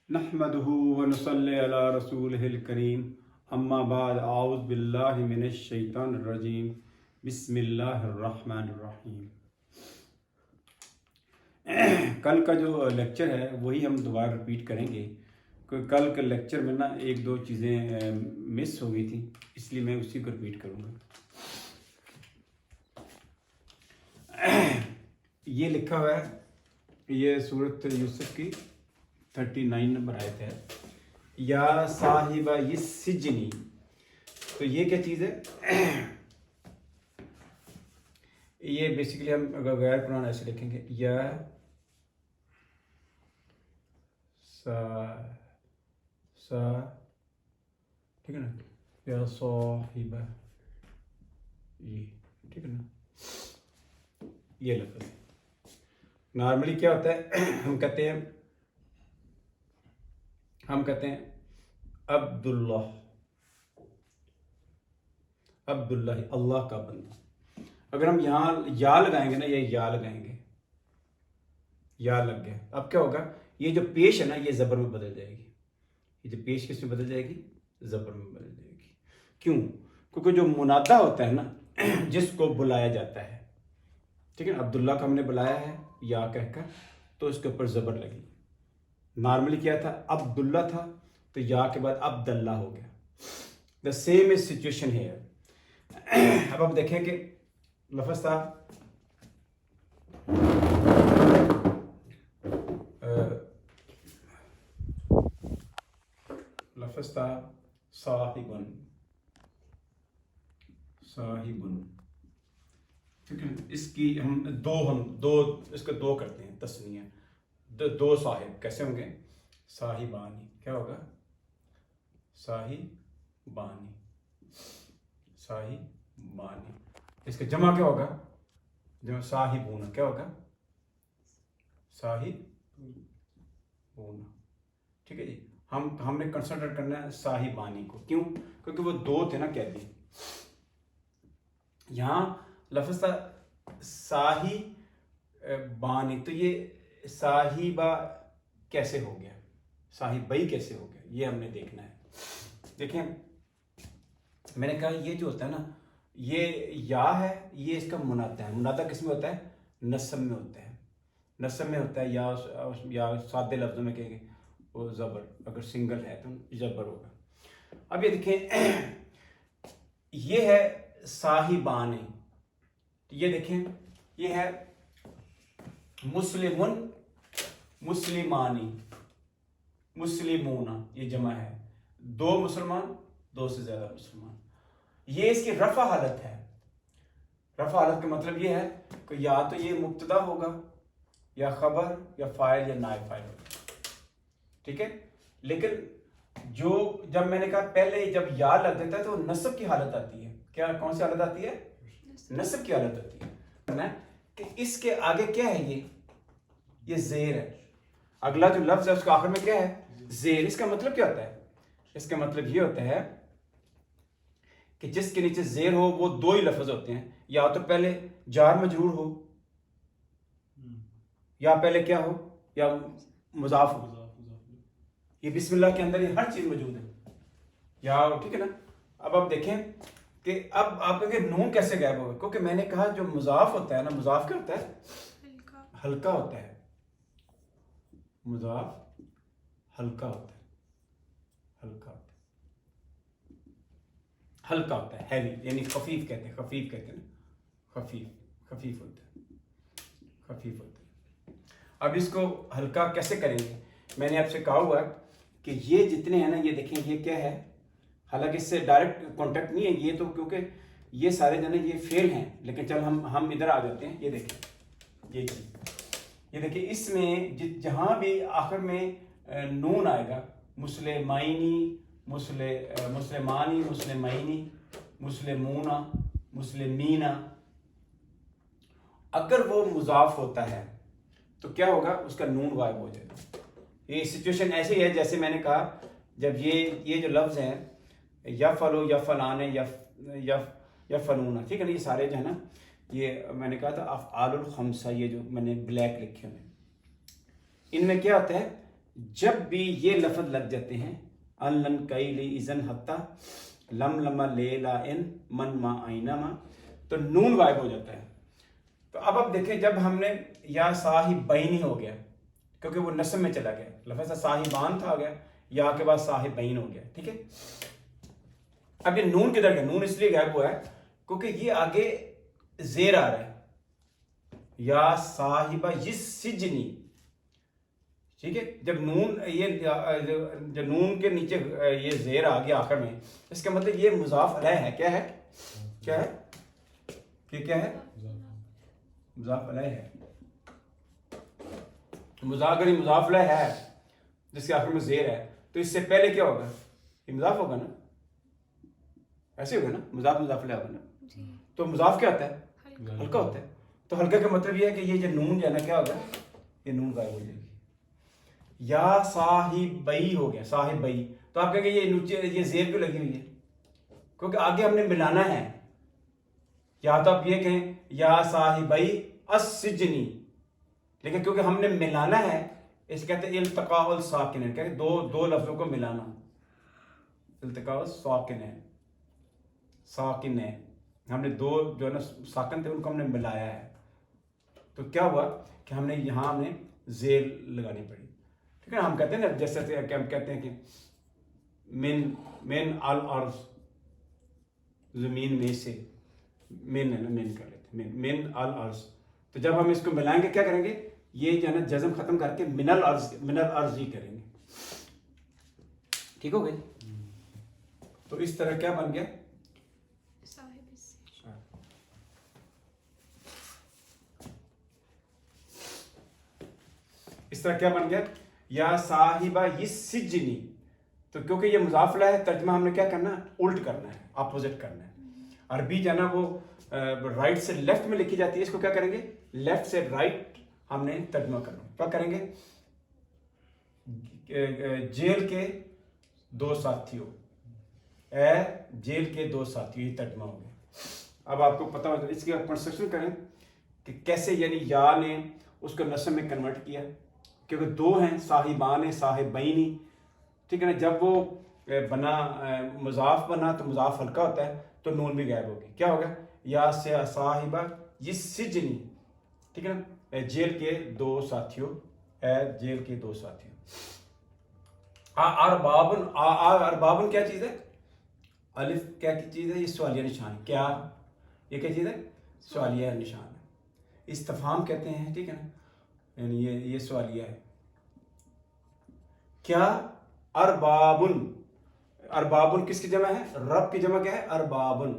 نحمده ونصلي على رسوله الكريم اما بعد اعوذ باللہ من الشیطان الرجیم بسم اللہ الرحمن الرحیم۔ کل کا جو لیکچر ہے وہی ہم دوبارہ رپیٹ کریں گے، کیونکہ کل کے لیکچر میں نا ایک دو چیزیں مس ہو گئی تھی، اس لیے میں اسی کو رپیٹ کروں گا۔ یہ لکھا ہوا ہے، یہ سورۃ یوسف کی 39 نمبر آیت ہے، یا صاحبہ السجن۔ تو یہ کیا چیز ہے؟ یہ بیسیکلی ہم اگر غیر قرآن ایسے لکھیں گے، یا ٹھیک ہے نا، یا صاحبہ، یہ ٹھیک ہے نا، یہ لفظ نارملی کیا ہوتا ہے، ہم کہتے ہیں عبداللہ، اللہ کا بندہ۔ اگر ہم یہاں یا لگائیں گے نا، یہ یا لگائیں گے، یا لگ گیا، اب کیا ہوگا، یہ جو پیش ہے نا یہ زبر میں بدل جائے گی۔ یہ جو پیش کس میں بدل جائے گی؟ زبر میں بدل جائے گی۔ کیوں؟ کیونکہ جو منادا ہوتا ہے نا، جس کو بلایا جاتا ہے، ٹھیک ہے نا، عبداللہ کو ہم نے بلایا ہے یا کہہ کر، تو اس کے اوپر زبر لگی۔ نارملی کیا تھا؟ عبداللہ تھا، تو یا کے بعد عبداللہ ہو گیا۔ دا سیم از سچویشن ہے۔ اب آپ دیکھیں کہ لفظ تھا صاحبن، ٹھیک ہے، اس کی ہم دو اس کو دو کرتے ہیں، تسنیہ، دو صاحب کیسے ہوں گے؟ صاحبانی، کیا ہوگا؟ صاحبانی۔ اس کا جمع کیا ہوگا؟ جمع صاحبون، کیا ہوگا؟ صاحبون، ٹھیک ہے جی۔ ہم نے کنسنٹریٹ کرنا ہے صاحبانی کو، کیوں؟ کیونکہ وہ دو تھے نا قیدی۔ یہاں لفظ تھا صاحبانی، تو یہ صاحبہ کیسے ہو گیا، صاحبئی کیسے ہو گیا، یہ ہم نے دیکھنا ہے۔ دیکھیں، میں نے کہا یہ جو ہوتا ہے نا، یہ یا ہے، یہ اس کا منادا ہے۔ منادا کس میں ہوتا ہے؟ نصب میں ہوتا ہے۔ نصب میں ہوتا ہے، یا سادے لفظوں میں کہیں گے وہ زبر، اگر سنگل ہے تو زبر ہوگا۔ اب یہ دیکھیں، یہ ہے صاحبانی، یہ دیکھیں، یہ ہے مسلمن، مسلمانی، مسلمون، یہ جمع ہے، دو مسلمان، دو سے زیادہ مسلمان۔ یہ اس کی رفع حالت ہے۔ رفع حالت کا مطلب یہ ہے کہ یا تو یہ مبتدا ہوگا، یا خبر، یا فاعل، یا نائب فاعل ہوگا، ٹھیک ہے۔ لیکن جب میں نے کہا پہلے جب یا لگ دیتا ہے تو نصب کی حالت آتی ہے۔ کیا، کون سی حالت آتی ہے؟ نصب کی حالت آتی ہے۔ کہ اس کے آگے کیا ہے؟ یہ زیر ہے۔ اگلا جو لفظ ہے اس کا آخر میں کیا ہے؟ زیر۔ اس کا مطلب کیا ہوتا ہے؟ اس کا مطلب یہ ہوتا ہے کہ جس کے نیچے زیر ہو وہ دو ہی لفظ ہوتے ہیں، یا تو پہلے جار مجرور ہو، یا پہلے کیا ہو؟ یا مضاف ہو۔ یہ بسم اللہ کے اندر یہ ہر چیز موجود ہے، یا ٹھیک ہے نا۔ اب آپ دیکھیں کہ اب آپ کہیں گے نون کیسے غائب ہوگا، کیونکہ میں نے کہا جو مضاف ہوتا ہے نا، مضاف کیا ہوتا ہے؟ ہلکا ہوتا ہے۔ مضاف ہلکا ہوتا ہے، ہلکا ہوتا ہے، ہیوی، یعنی خفیف کہتے ہیں، خفیف ہوتا ہے۔ اب اس کو ہلکا کیسے کریں گے؟ میں نے آپ سے کہا ہوا کہ یہ جتنے ہیں نا، یہ دیکھیں یہ کیا ہے، حالانکہ اس سے ڈائریکٹ کانٹیکٹ نہیں ہے یہ تو، کیونکہ یہ سارے جو ہے یہ فعل ہیں، لیکن چل ہم ادھر آ جاتے ہیں۔ یہ دیکھیں، یہ دیکھیں، اس میں جہاں بھی آخر میں نون آئے گا، مسلمانی، مسلمینی، مسلمونا، مسلمینا، اگر وہ مضاف ہوتا ہے تو کیا ہوگا؟ اس کا نون غائب ہو جائے گا۔ یہ سچویشن ایسے ہی ہے جیسے میں نے کہا جب یہ جو لفظ ہیں یفعلو، یفعلانے، یفعلون، ٹھیک ہے نا، یہ سارے جو ہے نا، یہ میں نے کہا تھا افعال الخمسہ، یہ جو میں نے بلیک لکھے ہوئے، ان میں کیا ہوتا ہے جب بھی یہ لفظ لگ جاتے ہیں ان لن کئی ازن حتیٰ لم لما لے لا ان من ما آئینما، تو نون غائب ہو جاتا ہے. تو اب آپ دیکھیں جب ہم نے یا صاحبین ہو گیا کیونکہ وہ نسب میں چلا گیا، لفظ صاحبان تھا، آ گیا یا کے بعد صاحبین ہو گیا. ٹھیک ہے، اب یہ نون کدھر گیا؟ نون اس لیے غائب ہوا ہے کیونکہ یہ آگے زیر آ رہا ہے، یا صاحبہ یس سجنی. ٹھیک ہے، جب نون یہ جب نون کے نیچے یہ زیر آ گیا آخر میں، اس کا مطلب یہ مضاف علیہ ہے. کیا ہے؟ کیا ہے؟ یہ کیا ہے؟ مضاف علیہ ہے. مضاف علیہ ہے جس کے آخر میں زیر ہے، تو اس سے پہلے کیا ہوگا؟ یہ مضاف ہوگا نا، ایسے ہوگا نا، مضاف علیہ ہوگا نا. تو مضاف کیا ہوتا ہے؟ ہلکا ہوتا ہے. تو ہلکا کا مطلب یہ ہے کہ یہ جو نون جو ہے نا کیا ہوگا؟ یہ نون غائب ہو جائے گی. یا صاحبئی ہو گیا، صاحبئی. تو آپ کہیں گے یہ نیچے یہ زیر کیوں لگی ہوئی ہے؟ کیونکہ آگے ہم نے ملانا ہے. یا تو آپ یہ کہیں یا صاحبئی السجنی، لیکن کیونکہ ہم نے ملانا ہے اس کہتے ہیں التقاء الساکنین، کہتے ہیں دو لفظوں کو ملانا. التقاء الساکنین، ساکنین، ہم نے دو جو ہے نا ساکن تھے ان کو ہم نے ملایا ہے. تو کیا ہوا کہ ہم نے یہاں ہمیں زیر لگانی پڑی. ٹھیک ہے، ہم کہتے ہیں نا جیسے کہ ہم کہتے ہیں کہ من الارض، زمین میں سے، من ہے نا، من کر لیتے ہیں، من الارض. تو جب ہم اس کو ملائیں گے کیا کریں گے؟ یہ جو ہے نا جزم ختم کر کے من الارض ہی کریں گے. ٹھیک ہو گئی؟ تو اس طرح کیا بن گیا؟ اس طرح کیا بن گیا؟ یا صاحبہ السجنی. تو کیونکہ یہ مضاف الیہ ہے، ترجمہ ہم نے کیا کرنا ہے؟ الٹ کرنا ہے، اپوزٹ کرنا ہے. عربی جو ہے نا وہ رائٹ سے لیفٹ میں لکھی جاتی ہے، اس کو کیا کریں گے؟ لیفٹ سے رائٹ ہم نے ترجمہ کرنا. کیا کریں گے؟ جیل کے دو ساتھیوں، اے جیل کے دو ساتھیوں، یہ ترجمہ ہو گیا. اب آپ کو پتا ہو اس کی کنسٹرکشن کریں کہ کیسے، یعنی یا نے اس کو نسب میں کنورٹ کیا کیونکہ دو ہیں، صاحبان ہیں، صاحبینی. ٹھیک ہے نا، جب وہ بنا مضاف بنا تو مضاف ہلکا ہوتا ہے تو نون بھی غائب ہوگی. کیا ہوگا؟ یا صاحبہ السجنی. ٹھیک ہے نا، جیل کے دو ساتھیوں، اے جیل کے دو ساتھیوں. اربابن کیا چیز ہے؟ الف کیا کی چیز ہے؟ یہ سوالیہ نشان. کیا یہ کیا چیز ہے؟ سوالیہ نشان ہے. استفہام کہتے ہیں. ٹھیک ہے نا، یعنی یہ سوالیہ ہے. کیا اربابن، اربابن کس کی جمع ہے؟ رب کی جمع کیا ہے؟ اربابن.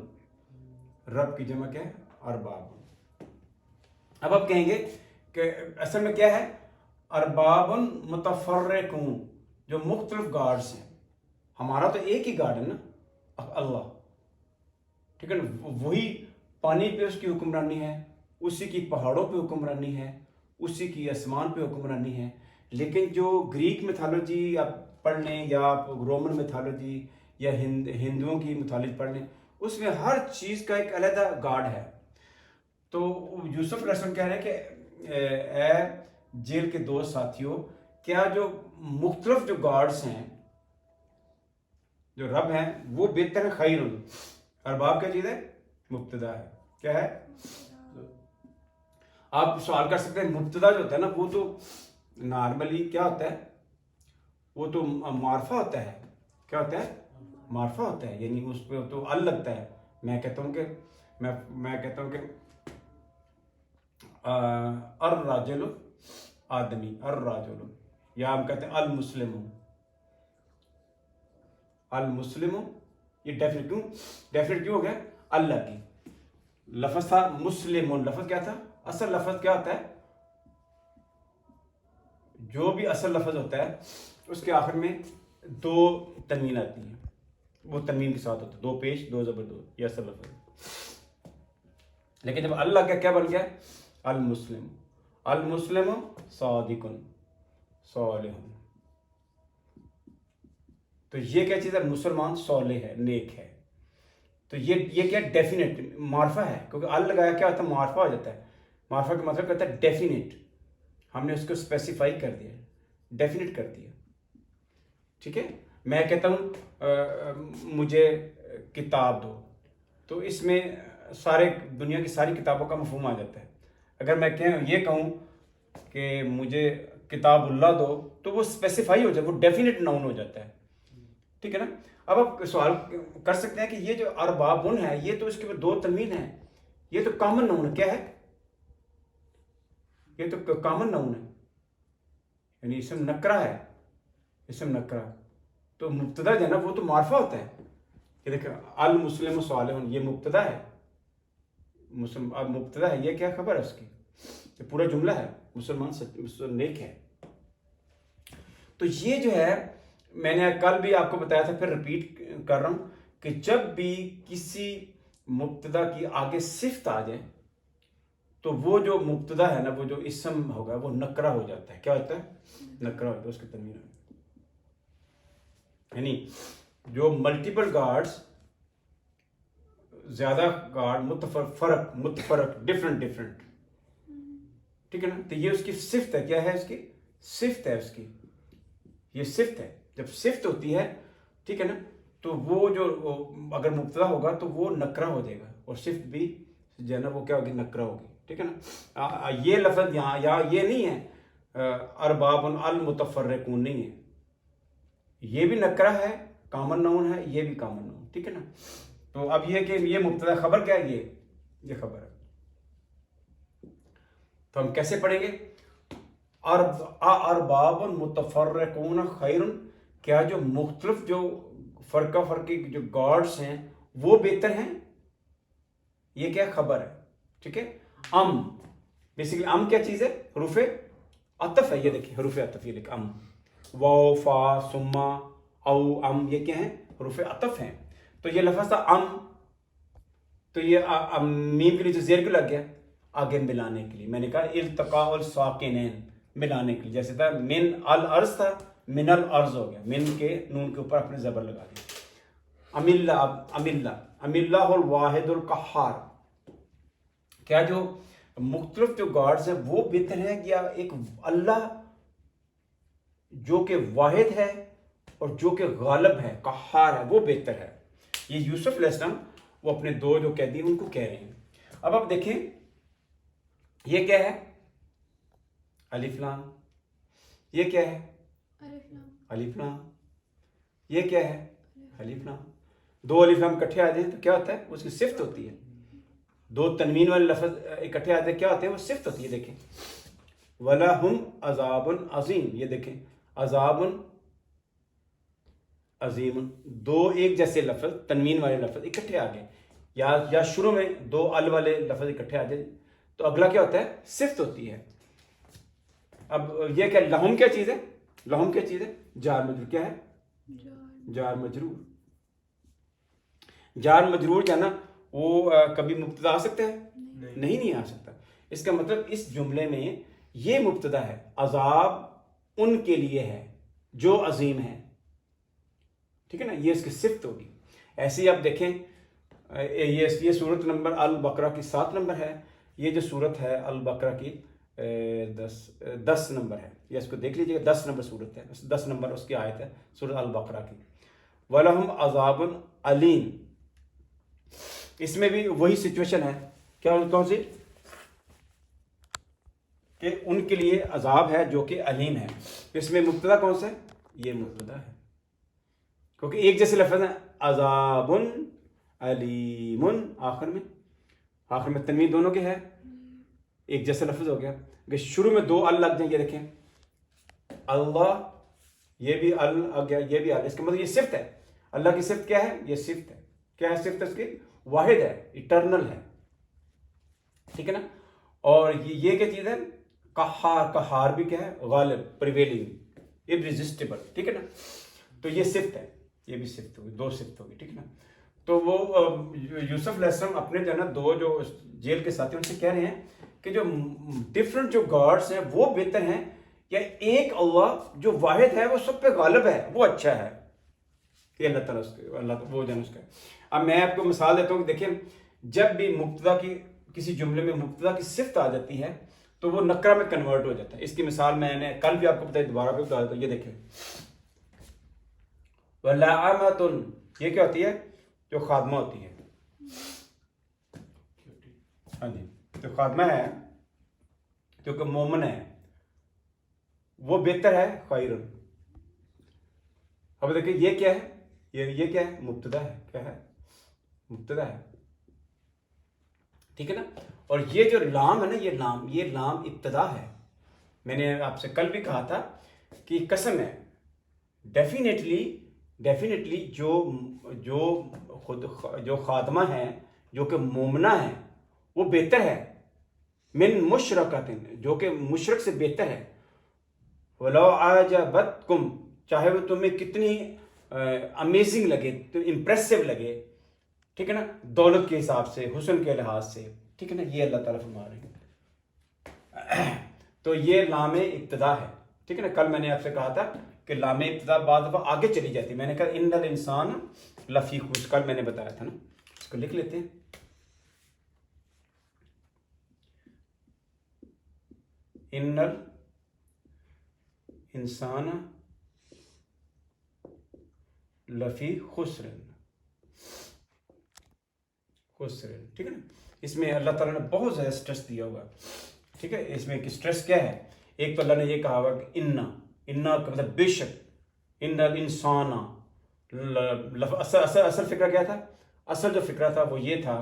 رب کی جمع کیا ہے؟ اربابن. اب آپ کہیں گے کہ اصل میں کیا ہے؟ اربابن متفرقون، جو مختلف گاڈز ہیں. ہمارا تو ایک ہی گاڈ ہے نا، اللہ. ٹھیک ہے نا، وہی پانی پہ اس کی حکمرانی ہے، اسی کی پہاڑوں پہ حکمرانی ہے، اسی کی آسمان پہ حکمرانی ہے. لیکن جو گریک میتھالوجی آپ پڑھ لیں یا آپ رومن میتھالوجی یا ہندوؤں کی میتھالوجی پڑھ لیں، اس میں ہر چیز کا ایک علیحدہ گاڈ ہے. تو یوسف علیہ السلام کہہ رہے ہیں کہ اے جیل کے دو ساتھیوں، کیا جو مختلف جو گاڈز ہیں، جو رب ہیں، وہ بہتر ہے؟ خیر. ارباب کیا چیز ہے؟ مبتدا ہے. کیا ہے؟ آپ سوال کر سکتے ہیں مبتدا جو ہوتا ہے نا وہ تو نارملی کیا ہوتا ہے؟ وہ تو معرفہ ہوتا ہے. کیا ہوتا ہے؟ معرفہ ہوتا ہے، یعنی اس پہ تو ال لگتا ہے. میں کہتا ہوں کہ الراجل آدمی، الراجل، یا ہم کہتے ہیں المسلم. یہ ڈیفینیٹ کیوں ہو گیا؟ اللہ کی. لفظ تھا مسلم، لفظ کیا تھا؟ اصل لفظ کیا ہوتا ہے؟ جو بھی اصل لفظ ہوتا ہے اس کے آخر میں دو تنوین آتی ہیں، وہ تنوین کے ساتھ ہوتا ہے، دو پیش دو زبر دو، یہ اصل لفظ ہے. لیکن جب اللہ کا کیا بن گیا؟ المسلم صادق صالح. تو یہ کیا چیز ہے؟ مسلمان صالح ہے، نیک ہے. تو یہ کیا ڈیفینیٹ معرفہ ہے، کیونکہ ال لگایا کیا ہوتا ہے؟ معرفہ ہو جاتا ہے. معرفہ کا مطلب کہتا ہے ڈیفینیٹ، ہم نے اس کو اسپیسیفائی کر دیا. ڈیفینیٹ کرتی ہے. ٹھیک ہے, میں کہتا ہوں مجھے کتاب دو, تو اس میں سارے دنیا کی ساری کتابوں کا مفہوم آ جاتا ہے. اگر میں یہ کہوں کہ مجھے کتاب اللہ دو, تو وہ اسپیسیفائی ہو جاتا ہے, وہ ڈیفینیٹ ناؤن ہو جاتا ہے. ٹھیک ہے نا. اب آپ سوال کر سکتے ہیں کہ یہ جو اربابن ہے, یہ تو اس کے دو تنوین ہیں, یہ تو کامن ناؤن ہے. کیا ہے یہ؟ تو کامن ناؤن ہے, یعنی اسم نکرہ ہے. اسم نکرہ تو مبتدا جو ہے نا وہ تو معرفہ ہوتا ہے. یہ دیکھیں المسلم صالح, یہ مبتدا ہے. اب مبتدا ہے, یہ کیا خبر ہے اس کی؟ یہ پورا جملہ ہے مسلمان نیک ہے. تو یہ جو ہے میں نے کل بھی آپ کو بتایا تھا, پھر رپیٹ کر رہا ہوں کہ جب بھی کسی مبتدا کی آگے صفت آ جائے تو وہ جو مبتدا ہے نا, وہ جو اسم ہوگا وہ نکرہ ہو جاتا ہے. کیا ہوتا ہے؟ نکرہ ہوتا ہے, اس کی تنوین. یعنی جو ملٹیپل گاڈس, زیادہ گاڈ, متفرق ڈفرنٹ. ٹھیک ہے نا. تو یہ اس کی صفت ہے. کیا ہے اس کی صفت ہے؟ اس کی یہ صفت ہے. جب صفت ہوتی ہے, ٹھیک ہے نا, تو وہ جو اگر مبتدا ہوگا تو وہ نکرہ ہو جائے گا, اور صفت بھی جو ہے نا وہ کیا ہوگی؟ نکرہ ہوگی. ٹھیک ہے نا. یہ لفظ یہاں یہ نہیں ہے ارباب المتفرقون, نہیں ہے. یہ بھی نکرہ ہے, کامن ناؤن ہے, یہ بھی کامن ناؤن. ٹھیک ہے نا. تو اب یہ کہ یہ مبتدا خبر کیا ہے؟ یہ خبر ہے. تو ہم کیسے پڑھیں گے؟ ارباب متفرقون خیر, کیا جو مختلف جو فرقہ فرقی جو گاڈس ہیں وہ بہتر ہیں؟ یہ کیا خبر ہے. ٹھیک ہے. بیسیکلی کیا چیز ہے؟ حروف عطف ہے. یہ دیکھیں حروف عطف, یہ لکھ واو فا سما او یہ کیا ہیں؟ حروف عطف ہیں. تو یہ لفظ تھا تو یہ میم کے لیے جو زیر کیوں لگ گیا؟ آگے ملانے کے لیے. میں نے کہا التقاء الساکنین, ملانے کے لیے. جیسے تھا من الارض تھا, من الارض ہو گیا, من کے نون کے اوپر اپنے زبر لگا دیا. املہ الواحد القہار, کیا جو مختلف جو گاڈز ہیں وہ بہتر ہیں یا ایک اللہ جو کہ واحد ہے اور جو کہ غالب ہے, قہار ہے, وہ بہتر ہے؟ یہ یوسف علیہ السلام وہ اپنے دو جو قیدی ان کو کہہ رہے ہیں. اب آپ دیکھیں یہ کیا ہے؟ الف لام. یہ کیا ہے؟ الف لام. یہ کیا ہے؟ الف لام. دو الف لام اکٹھے آ جائیں تو کیا ہوتا ہے؟ اس کی صفت ہوتی ہے. دو تنوین والے لفظ اکٹھے آ جائیں کیا ہوتے ہیں؟ وہ صفت ہوتی ہے. دیکھیں وَلَهُمْ عَذَابٌ عَظِيمٌ, یہ دیکھیں عذاب عظیم, دو ایک جیسے لفظ تنوین والے لفظ اکٹھے آ گئے, یا شروع میں دو ال والے لفظ اکٹھے آ جائیں تو اگلا کیا ہوتا ہے؟ صفت ہوتی ہے. اب یہ کیا لہم کیا چیز ہے؟ لہم کیا چیز ہے؟ جار مجرور. کیا ہے؟ جار مجرور. جار مجرور جو ہے نا وہ کبھی مبتدا آ سکتا ہے؟ نہیں آ سکتا. اس کا مطلب اس جملے میں یہ مبتدا ہے, عذاب ان کے لیے ہے جو عظیم ہے. ٹھیک ہے نا. یہ اس کی صفت ہوگی. ایسے ہی آپ دیکھیں یہ سورت نمبر البقرہ کی 7 نمبر ہے. یہ جو سورت ہے البقرہ کی 10 نمبر ہے. یہ اس کو دیکھ لیجیے, 10 نمبر سورت ہے, 10 نمبر اس کی آیت ہے سورت البقرہ کی. وَلَهُمْ عَذَابٌ عَلِيمٌ, اس میں بھی وہی سچویشن ہے. کون سی؟ کہ ان کے لیے عذاب ہے جو کہ علیم ہے. اس میں مبتدا کون سا ہے؟ یہ مبتدا ہے, کیونکہ ایک جیسے لفظ ہے عذاب علیم, آخر میں تنوین دونوں کے ہے, ایک جیسا لفظ ہو گیا. کہ شروع میں دو ال لگ جائیں, یہ دیکھیں اللہ, یہ بھی ال آ گیا, یہ بھی ال. اس کا مطلب یہ صفت ہے. اللہ کی صفت کیا ہے؟ یہ صفت ہے. کیا ہے صفت اس کی؟ واحد ہے, اٹرنل ہے. ٹھیک ہے نا. اور یہ کیا چیز ہے؟ قہار بھی کیا ہے؟ غالب, پریویلنگ, irresistible. ٹھیک ہے نا. تو یہ صفت ہے, یہ بھی صفت ہوگی, دو صفت ہوگی. ٹھیک ہے نا. تو وہ یوسف علیہ السلام اپنے جو ہے نا دو جو جیل کے ساتھی ان سے کہہ رہے ہیں کہ جو ڈفرنٹ جو گاڈس ہیں وہ بہتر ہیں یا ایک اللہ جو واحد ہے وہ سب پہ غالب ہے وہ اچھا ہے. یہ اللہ تعالیٰ اللہ وہ جان اس کا. اب میں آپ کو مثال دیتا ہوں کہ دیکھیں جب بھی مبتدا کی کسی جملے میں مبتدا کی صفت آ جاتی ہے تو وہ نکرہ میں کنورٹ ہو جاتا ہے. اس کی مثال میں نے کل بھی آپ کو بتائی، دوبارہ بھی بتا دیتا ہوں. یہ دیکھیں وَلَعَمَةٌ، یہ کیا ہوتی ہے؟ جو خادمہ ہوتی ہے. ہاں جی، جو خادمہ ہے جو کہ مومن ہے وہ بہتر ہے خیرن. اب دیکھیں یہ کیا ہے؟ یہ کیا ہے؟ مبتدا ہے. کیا ہے؟ مبتدا ہے. ٹھیک ہے نا. اور یہ جو لام ہے نا، یہ لام ابتدا ہے. میں نے آپ سے کل بھی کہا تھا کہ قسم ہے ڈیفینیٹلی جو خادمہ ہے جو کہ مومنہ ہے وہ بہتر ہے من مشرکۃ، جو کہ مشرک سے بہتر ہے. وَلَوْ أَعْجَبَتْكُمْ، چاہے وہ تمہیں کتنی امیزنگ لگے، تو امپریسو لگے، ٹھیک ہے نا، دولت کے حساب سے، حسن کے لحاظ سے. ٹھیک ہے نا، یہ اللہ تعالیٰ فرما رہے ہیں. تو یہ لام ابتدا ہے. ٹھیک ہے نا. کل میں نے آپ سے کہا تھا کہ لام ابتدا بعض دفعہ آگے چلی جاتی. میں نے کہا ان الانسان لفی خسر، کل میں نے بتایا تھا نا. اس کو لکھ لیتے ہیں. ان الانسان لفی خسر. ٹھیک ہے نا. اس میں اللہ تعالیٰ نے بہت زیادہ سٹریس دیا ہوا. ٹھیک ہے. اس میں سٹریس کیا ہے؟ ایک تو اللہ نے یہ کہا ہوا کہ انا کا مطلب بے شک، ان الانسان. اصل فکرہ کیا تھا؟ اصل جو فکرہ تھا وہ یہ تھا،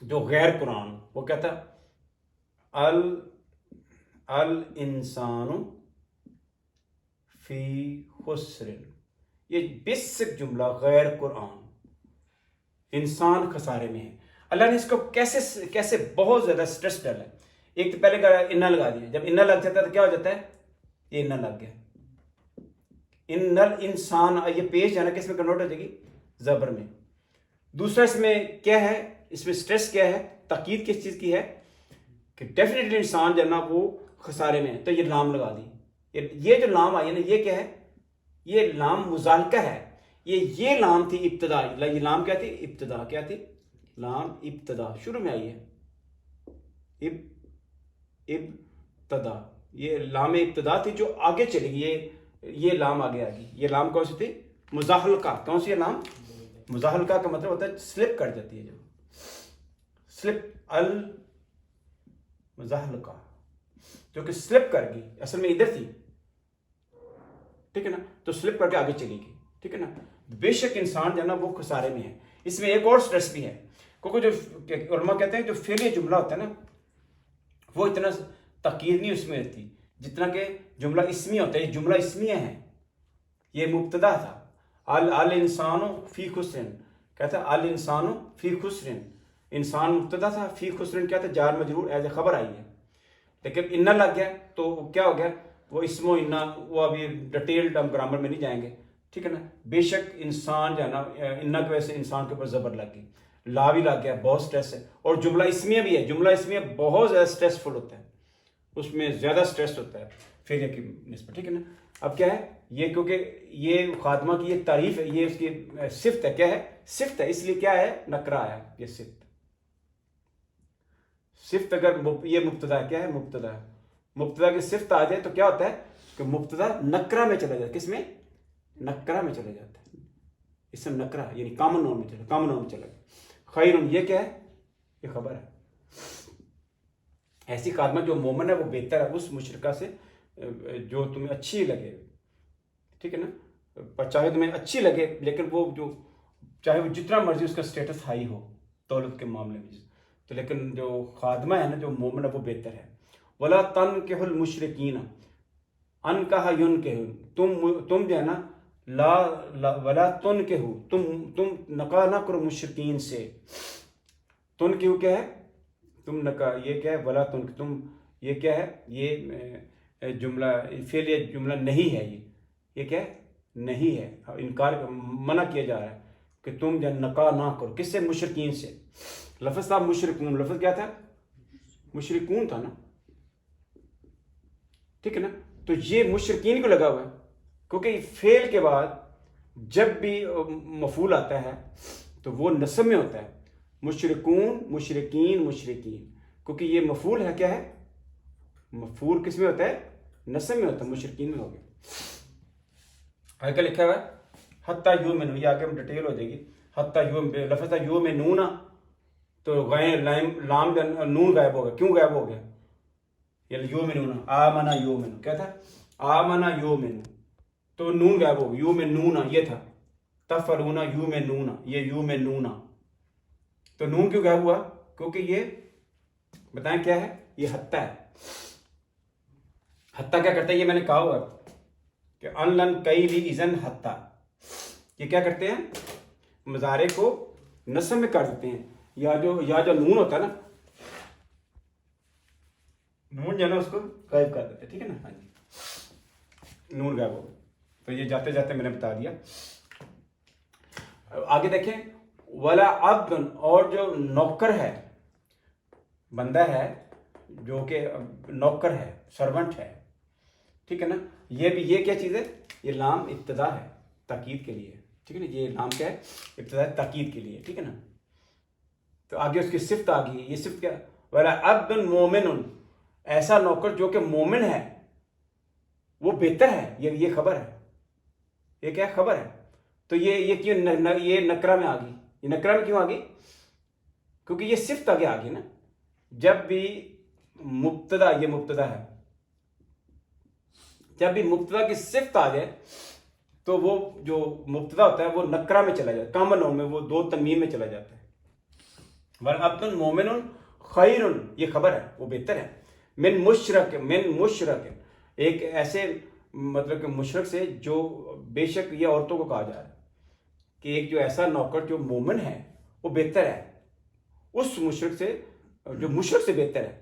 جو غیر قرآن وہ کیا تھا؟ الانسان فی خسر. یہ بیسک جملہ غیر قرآن، انسان خسارے میں ہے. اللہ نے اس کو کیسے بہت زیادہ سٹریس ڈالا ہے. ایک تو پہلے انا لگا دیا. جب انا لگ جاتا ہے تو کیا ہو جاتا ہے؟ یہ انا لگ گیا. ان الانسان، یہ پیش ہے نا، کس میں کنورٹ ہو جائے گی؟ زبر میں. دوسرا اس میں کیا ہے؟ اس میں سٹریس کیا ہے؟ تاکید کس چیز کی ہے؟ کہ ڈیفینیٹلی انسان جو ہے نا وہ خسارے میں ہے. تو یہ لام لگا دی. یہ جو لام آئی ہے نا، یہ کیا ہے؟ یہ لام مزالکہ ہے. یہ لام تھی ابتدا. یہ لام کیا تھی؟ ابتدا. کیا تھی؟ لام ابتدا، شروع میں آئی ہے. ابتدا، یہ لام ابتدا تھی جو آگے چلے گی. یہ لام آگے آ گئی. یہ لام کون سی تھی؟ مزاحلقہ. کون سی ہے لام؟ مزاحلقہ کا مطلب ہوتا ہے سلپ کر جاتی ہے. جو سلپ، مزاحلقہ جو کہ سلپ کر گئی، اصل میں ادھر تھی. ٹھیک ہے نا. تو سلپ کر کے آگے چلی گئی. ٹھیک ہے نا. بے شک انسان جو ہے نا وہ خسارے میں ہے. اس میں ایک اور سٹریس بھی ہے، کیونکہ جو علماء کہتے ہیں جو فعلی جملہ ہوتا ہے نا وہ اتنا تاکید نہیں اس میں رہتی جتنا کہ جملہ اسمیہ ہوتا ہے. یہ جملہ اسمیہ ہے. یہ مبتدا تھا. الانسان فی خسر. کیا تھا؟ الانسان فی خسر. انسان مبتدا تھا، فی خسر کیا تھا؟ جار مجرور ایز اے خبر آئی ہے. لیکن انا لگ گیا تو کیا ہو گیا؟ وہ اسم و انا، وہ ابھی ڈیٹیلڈ ہم گرامر میں نہیں جائیں گے. ٹھیک ہے نا. بے شک انسان جو ہے نا، انا کی وجہ سے انسان کے اوپر زبر لگ گئی، لا بھی لگ گیا. بہت سٹریس ہے. اور جملہ اسمیہ بھی ہے. جملہ اسمیہ بہت زیادہ سٹریسفل ہوتا ہے، اس میں زیادہ سٹریس ہوتا ہے فعلیہ کی نسبت. ٹھیک ہے نا. اب کیا ہے یہ؟ کیونکہ یہ خاتمہ کی یہ تعریف ہے، یہ اس کی صفت ہے. کیا ہے؟ صفت ہے. اس لیے کیا ہے؟ نکرہ ہے. یہ صفت اگر یہ مبتدا ہے، کیا ہے؟ مبتدا ہے. مبتدا کی صفت آ جائے تو کیا ہوتا ہے کہ مبتدا نکرہ میں چلا جاتا ہے. کس میں؟ نکرہ میں چلا جاتا ہے. اس میں نکرہ یعنی کامن نون میں چلا گیا. خیرن، یہ کیا ہے؟ یہ خبر ہے. ایسی خاتمہ جو مومن ہے وہ بہتر ہے اس مشرکہ سے جو تمہیں اچھی لگے. ٹھیک ہے نا. چاہے تمہیں اچھی لگے لیکن وہ جو چاہے وہ جتنا مرضی اس کا سٹیٹس ہائی ہو دولت کے معاملے میں، تو لیکن جو خادمہ ہے نا، جو مومن ہے وہ بہتر ہے. ولا تنکحوا المشرکین، ان کہا ین کہ تم جو ہے نا ولا تنکحوا، تم نکاح نہ کرو مشرکین سے. تنکحوا کیا ہے؟ تم نکاح. یہ کیا ہے؟ ولا تنکحوا. تم یہ کیا ہے؟ یہ جملہ فعلیہ جملہ نہیں ہے. یہ کیا ہے؟ نہیں ہے. انکار منع کیا جا رہا ہے کہ تم جو نکاح نہ کرو. کس سے؟ مشرکین سے. لفظ تھا مشرکون. لفظ کیا تھا؟ مشرکون تھا نا. ٹھیک ہے نا. تو یہ مشرکین کو لگا ہوا ہے کیونکہ فعل کے بعد جب بھی مفعول آتا ہے تو وہ نصب میں ہوتا ہے. مشرکون، مشرکین، مشرکین. کیونکہ یہ مفعول ہے، کیا ہے؟ مفعول کس میں ہوتا ہے؟ نصب میں ہوتا ہے، مشرکین میں ہو گیا. آگے لکھا ہوا ہے حتیٰ یؤمنوا، یہ آگے ڈیٹیل ہو جائے گی. حتیٰ لفظ یؤمنون، تو لام نون غائب ہو گیا. کیوں غائب ہو گیا؟ یؤمنون، آمنا یؤمن، کیا تھا؟ آمنا یؤمن، تو نون غائب ہو گیا. یؤمنون یہ تھا. تفعلون یؤمنون، یہ یؤمنون، تو نون کیوں غائب ہوا؟ کیونکہ یہ بتائیں کیا ہے؟ یہ حتیٰ ہے. حتیٰ کیا کرتا ہے؟ یہ میں نے کہا ہوا کہ ان لن کئی لی اذن حتیٰ، یہ کیا کرتے ہیں؟ مضارع کو نصب میں کر دیتے ہیں. یا جو نون ہوتا ہے نا، نون جو ہے نا اس کو غائب کر دیتے ہیں. ٹھیک ہے نا؟ ہاں جی، نون غائب ہو گیا. تو یہ جاتے جاتے میں نے بتا دیا. آگے دیکھیں ولا عبد، اور جو نوکر ہے، بندہ ہے جو کہ نوکر ہے، سرونٹ ہے. ٹھیک ہے نا؟ یہ بھی، یہ کیا چیز ہے؟ یہ لام ابتدا ہے تاکید کے لیے. ٹھیک ہے نا؟ یہ لام کیا ہے؟ ابتدا ہے تاکید کے لیے. ٹھیک ہے نا؟ تو آگے اس کی صفت آ گئی. یہ صفت کیا؟ ولا عبد مومن، ایسا نوکر جو کہ مومن ہے، وہ بہتر ہے. یہ خبر ہے. یہ کیا خبر ہے؟ تو یہ کیوں یہ نکرہ میں آ گئی؟ یہ نکرہ میں کیوں آ گئی؟ کیونکہ یہ صفت آگے آ گئی نا. جب بھی مبتدا، یہ مبتدا ہے، جب بھی مبتدا کی صفت آ جائے تو وہ جو مبتدا ہوتا ہے وہ نکرہ میں چلا جاتا ہے، کامن نون میں، وہ دو تنوین میں چلا جاتا ہے. عبد مومن خیر، یہ خبر ہے، وہ بہتر ہے. من مشرک، ایک ایسے مطلب کہ مشرک سے، جو بے شک یہ عورتوں کو کہا جا رہا ہے کہ ایک جو ایسا نوکر جو مومن ہے وہ بہتر ہے اس مشرک سے، جو مشرک سے بہتر ہے.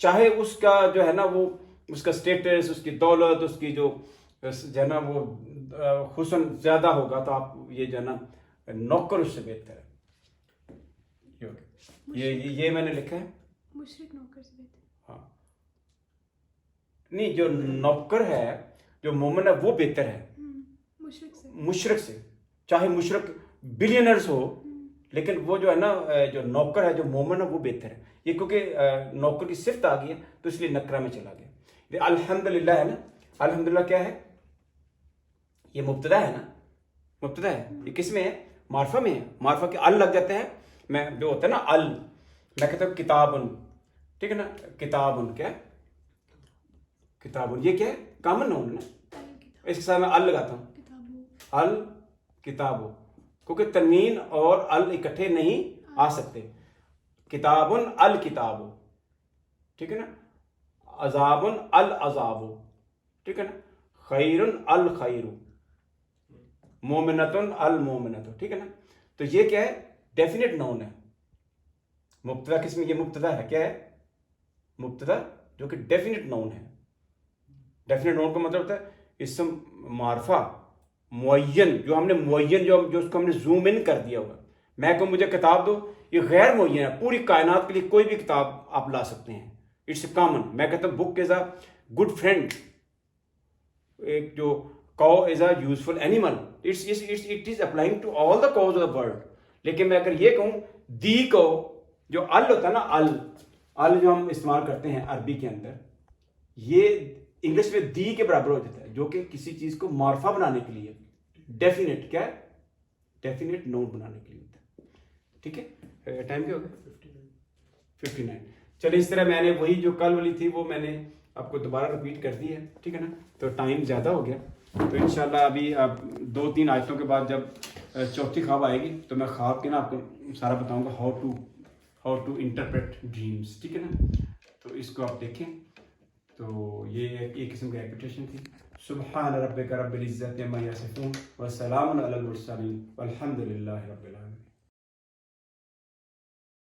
چاہے اس کا جو ہے نا وہ، اس کا سٹیٹس، اس کی دولت، اس کی جو ہے نا وہ حسن زیادہ ہوگا، تو آپ یہ جو ہے نا نوکر اس سے بہتر ہے. یہ میں نے لکھا ہے مشرک نوکر سے بہتر. ہاں نہیں، جو نوکر ہے جو مومن ہے وہ بہتر ہے مشرک سے. چاہے مشرک بلینرز ہو، لیکن وہ جو ہے نا جو نوکر ہے جو مومن ہے وہ بہتر ہے. یہ کیونکہ نوکر کی صفت آ گئی ہے تو اس لیے نکرہ میں چلا گیا. الحمدللہ ہے نا، الحمدللہ کیا ہے؟ یہ مبتدا ہے نا، مبتدا ہے. یہ کس میں ہے؟ معرفہ میں ہے. معرفہ کے ال لگ جاتے ہیں. میں جو ہوتا ہے نا ال، میں کہتا ہوں کتابن. ٹھیک ہے نا؟ کتابن کیا؟ کتابن یہ کیا ہے؟ کامن نون ہے نا. اس کے ساتھ میں ال لگاتا ہوں، ال کتابو، کیونکہ تنوین اور ال اکٹھے نہیں آ سکتے. کتابن الکتابو، ٹھیک ہے نا؟ عذابن العذابو، ٹھیک ہے نا؟ خیرن الخیر، مومنتن المومنت، ٹھیک ہے نا؟ تو یہ کیا ہے؟ ڈیفینٹ نون ہے. مبتدا کس میں؟ یہ مبتدا ہے. کیا ہے؟ مبتدا جو کہ ڈیفینٹ نون ہے. ڈیفینٹ نون کا مطلب ہوتا ہے اسم معرفہ معین، جو ہم نے معین، جو اس کو ہم نے زوم ان کر دیا ہوگا. میں کہوں مجھے کتاب دو، یہ غیر معین ہے. پوری کائنات کے لیے کوئی بھی کتاب آپ لا سکتے ہیں. It's a common. میں کہتا ہوں بک از اے گڈ فرینڈ. ایک جو cow is a useful animal. It is applying to all the cows of the world. لیکن میں اگر یہ کہوں دی کو، جو ال ہوتا ہے نا، ال جو ہم استعمال کرتے ہیں عربی کے اندر، یہ انگلش میں دی کے برابر ہو جاتا ہے، جو کہ کسی چیز کو معرفہ بنانے کے لیے ڈیفینیٹ، کیا ہے؟ ڈیفینیٹ نون بنانے کے لیے ہوتا ہے. ٹھیک ہے؟ ٹائم کیا ہو گیا؟ 59. چلے اس طرح میں نے وہی جو کل والی تھی وہ میں نے آپ کو دوبارہ رپیٹ کر دی ہے. ٹھیک ہے نا؟ تو ٹائم زیادہ ہو گیا، تو انشاءاللہ ابھی 2-3 آیتوں کے بعد جب چوتھی خواب آئے گی تو میں خواب کے نا آپ کو سارا بتاؤں گا ہاؤ ٹو انٹرپریٹ ڈریمس. ٹھیک ہے نا؟ تو اس کو آپ دیکھیں. تو یہ ایک قسم کی ریپیٹیشن تھی. سبحان ربک رب العزت عما یصفون وسلام علی المرسلین والحمد للہ رب العالمین.